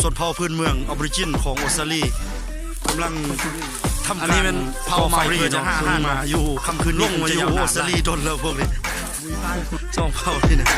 ชนเผ่าพื้นเมืองออริจินของออสเตรเลียกำลังทำการเป็นเผ่ามารีจะห้ามาอยู่คำคืนลงมาอยู่ออสเตรเลียโดนแล้วพวกนี้สองเผ่านี่นะ